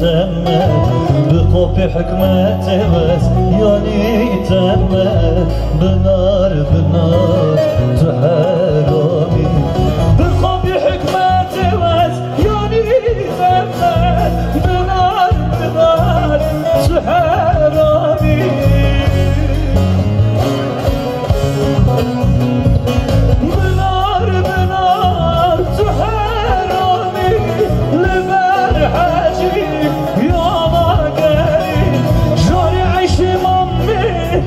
تمه بقوب حكمة بس يعني تمه بنار بنار تحرامي بقوب حكمة بس يعني تمه بنار بنار تحرامي بنار بنار تحرامي لبر حاجي يا ما قالي جاري عيش مامي